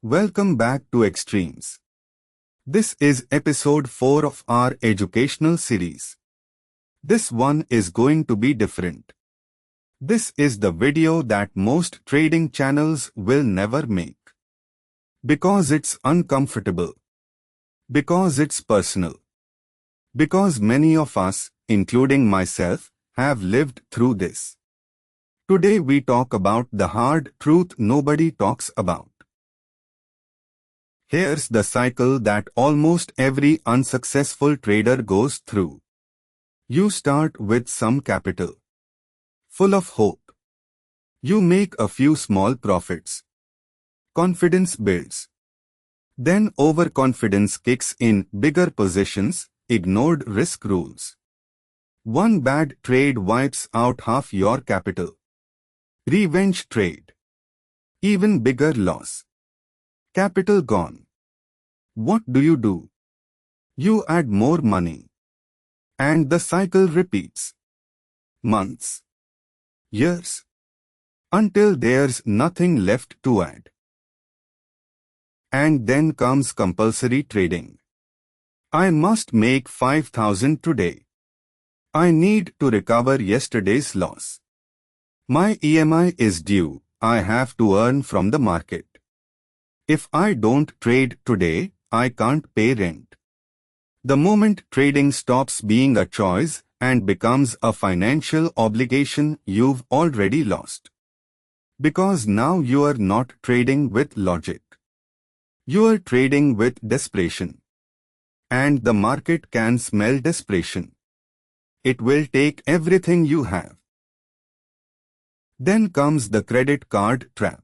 Welcome back to XtremeZ. This is episode 4 of our educational series. This one is going to be different. This is the video that most trading channels will never make. Because it's uncomfortable. Because it's personal. Because many of us, including myself, have lived through this. Today we talk about the hard truth nobody talks about. Here's the cycle that almost every unsuccessful trader goes through. You start with some capital. Full of hope. You make a few small profits. Confidence builds. Then overconfidence kicks in, bigger positions, ignored risk rules. One bad trade wipes out half your capital. Revenge trade. Even bigger loss. Capital gone. What do? You add more money. And the cycle repeats. Months. Years. Until there's nothing left to add. And then comes compulsory trading. I must make 5,000 today. I need to recover yesterday's loss. My EMI is due. I have to earn from the market. If I don't trade today, I can't pay rent. The moment trading stops being a choice and becomes a financial obligation, you've already lost. Because now you are not trading with logic. You are trading with desperation. And the market can smell desperation. It will take everything you have. Then comes the credit card trap.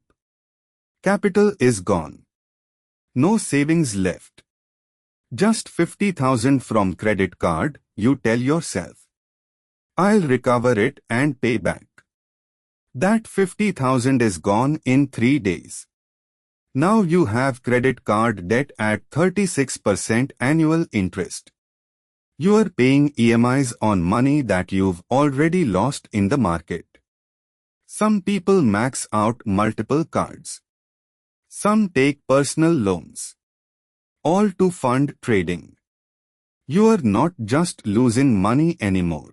Capital is gone. No savings left. Just 50,000 from credit card, you tell yourself. I'll recover it and pay back. That 50,000 is gone in 3 days. Now you have credit card debt at 36% annual interest. You are paying EMIs on money that you've already lost in the market. Some people max out multiple cards. Some take personal loans. All to fund trading. You are not just losing money anymore.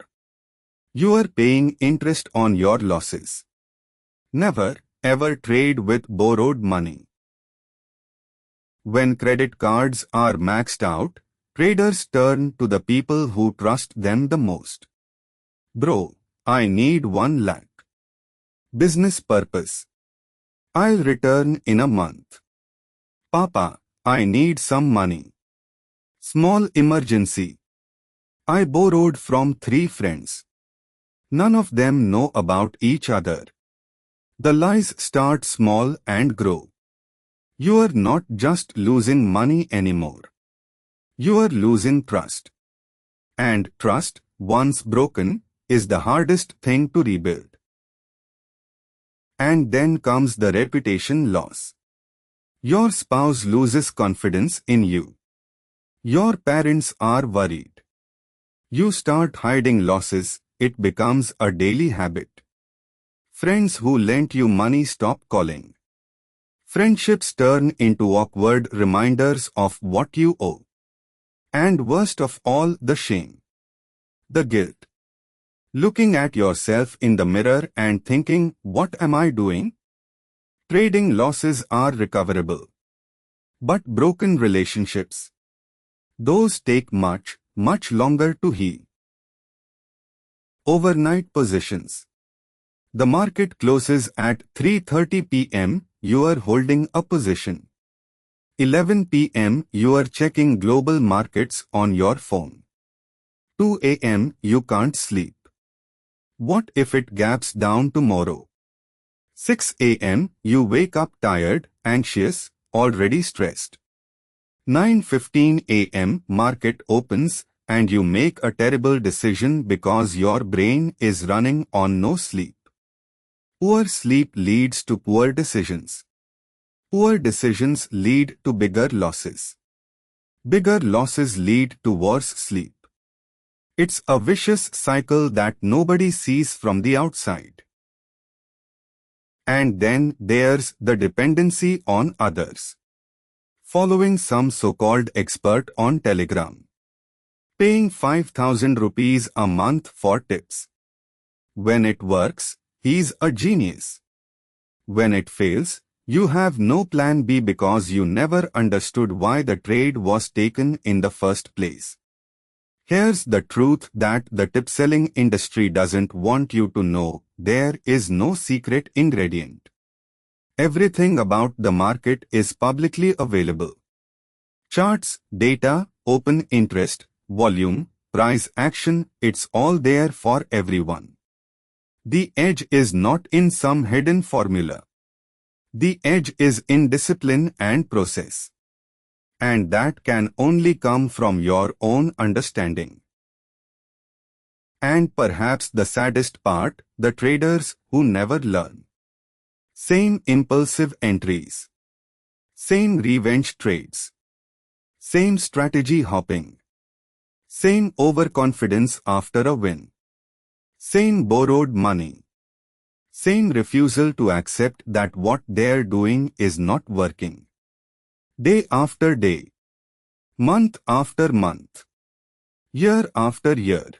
You are paying interest on your losses. Never, ever trade with borrowed money. When credit cards are maxed out, traders turn to the people who trust them the most. Bro, I need 1 lakh. Business purpose. I'll return in a month. Papa, I need some money. Small emergency. I borrowed from 3 friends. None of them know about each other. The lies start small and grow. You are not just losing money anymore. You are losing trust. And trust, once broken, is the hardest thing to rebuild. And then comes the reputation loss. Your spouse loses confidence in you. Your parents are worried. You start hiding losses, it becomes a daily habit. Friends who lent you money stop calling. Friendships turn into awkward reminders of what you owe. And worst of all, the shame. The guilt. Looking at yourself in the mirror and thinking, what am I doing? Trading losses are recoverable. But broken relationships, those take much longer to heal. Overnight positions. The market closes at 3:30 p.m., you are holding a position. 11 p.m., you are checking global markets on your phone. 2 a.m., you can't sleep. What if it gaps down tomorrow? 6 a.m., you wake up tired, anxious, already stressed. 9:15 a.m., market opens, and you make a terrible decision because your brain is running on no sleep. Poor sleep leads to poor decisions. Poor decisions lead to bigger losses. Bigger losses lead to worse sleep. It's a vicious cycle that nobody sees from the outside. And then there's the dependency on others. following some so-called expert on Telegram, paying 5,000 rupees a month for tips. When it works, he's a genius. When it fails, you have no plan B because you never understood why the trade was taken in the first place. Here's the truth that the tip-selling industry doesn't want you to know: there is no secret ingredient. Everything about the market is publicly available. Charts, data, open interest, volume, price action, it's all there for everyone. The edge is not in some hidden formula. The edge is in discipline and process. And that can only come from your own understanding. And perhaps the saddest part, the traders who never learn. Same impulsive entries. Same revenge trades. Same strategy hopping. Same overconfidence after a win. Same borrowed money. Same refusal to accept that what they're doing is not working. Day after day. Month after month. Year after year.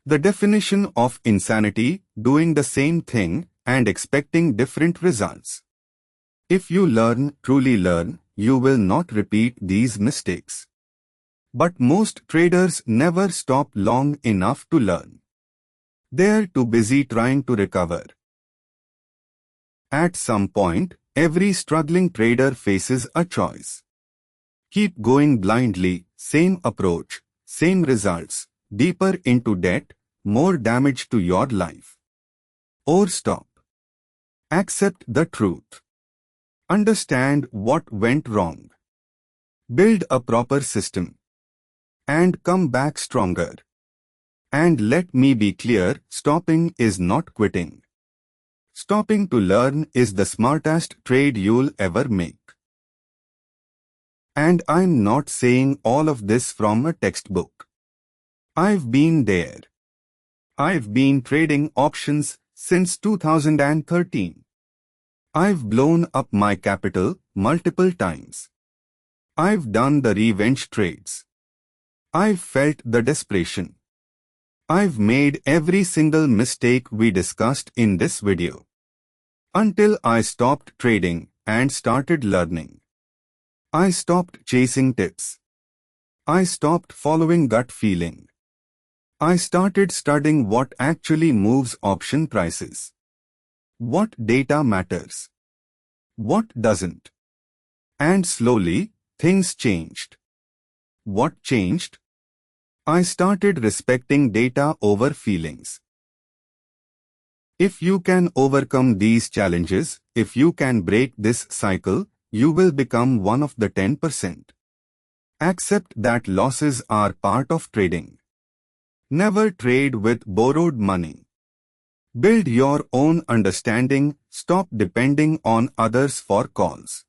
The definition of insanity: doing the same thing and expecting different results. If you learn, truly learn, you will not repeat these mistakes. But most traders never stop long enough to learn. They're too busy trying to recover. At some point, every struggling trader faces a choice. Keep going blindly, same approach, same results, deeper into debt, more damage to your life. Or stop. Accept the truth. Understand what went wrong. Build a proper system. And come back stronger. And let me be clear, stopping is not quitting. Stopping to learn is the smartest trade you'll ever make. And I'm not saying all of this from a textbook. I've been there. I've been trading options since 2013. I've blown up my capital multiple times. I've done the revenge trades. I've felt the desperation. I've made every single mistake we discussed in this video. Until I stopped trading and started learning. I stopped chasing tips. I stopped following gut feeling. I started studying what actually moves option prices. What data matters? What doesn't? And slowly, things changed. What changed? I started respecting data over feelings. If you can overcome these challenges, if you can break this cycle, you will become one of the 10%. Accept that losses are part of trading. Never trade with borrowed money. Build your own understanding, stop depending on others for calls.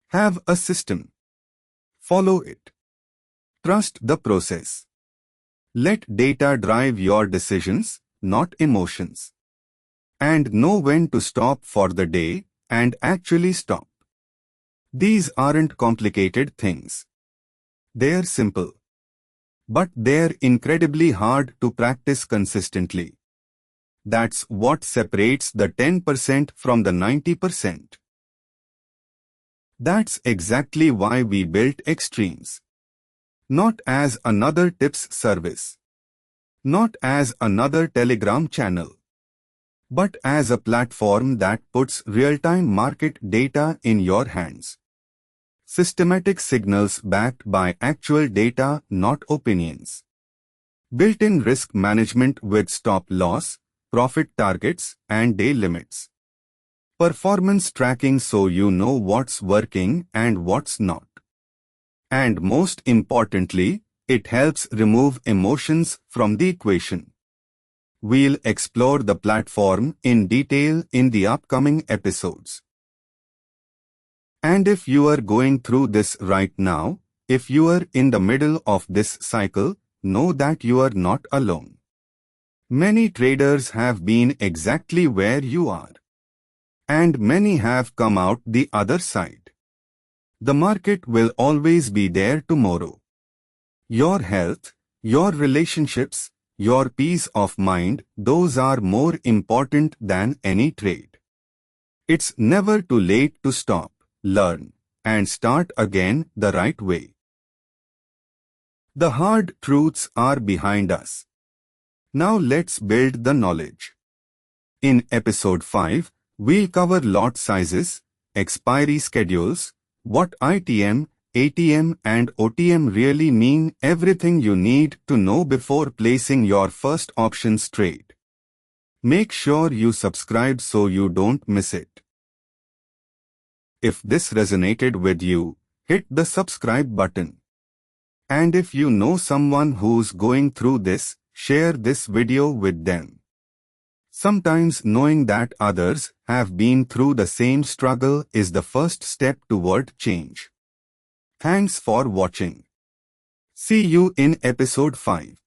Have a system. Follow it. Trust the process. Let data drive your decisions, not emotions. And know when to stop for the day and actually stop. These aren't complicated things. They're simple. But they're incredibly hard to practice consistently. That's what separates the 10% from the 90%. That's exactly why we built XtremeZ. Not as another tips service. Not as another Telegram channel. But as a platform that puts real-time market data in your hands. Systematic signals backed by actual data, not opinions. Built-in risk management with stop-loss, profit targets, and day limits. Performance tracking so you know what's working and what's not. And most importantly, it helps remove emotions from the equation. We'll explore the platform in detail in the upcoming episodes. And if you are going through this right now, if you are in the middle of this cycle, know that you are not alone. Many traders have been exactly where you are. And many have come out the other side. The market will always be there tomorrow. Your health, your relationships, your peace of mind, those are more important than any trade. It's never too late to stop, learn, and start again the right way. The hard truths are behind us. Now let's build the knowledge. In episode 5, we'll cover lot sizes, expiry schedules, what ITM, ATM and OTM really mean, everything you need to know before placing your first options trade. Make sure you subscribe so you don't miss it. If this resonated with you, hit the subscribe button. And if you know someone who's going through this, share this video with them. Sometimes knowing that others have been through the same struggle is the first step toward change. Thanks for watching. See you in episode 5.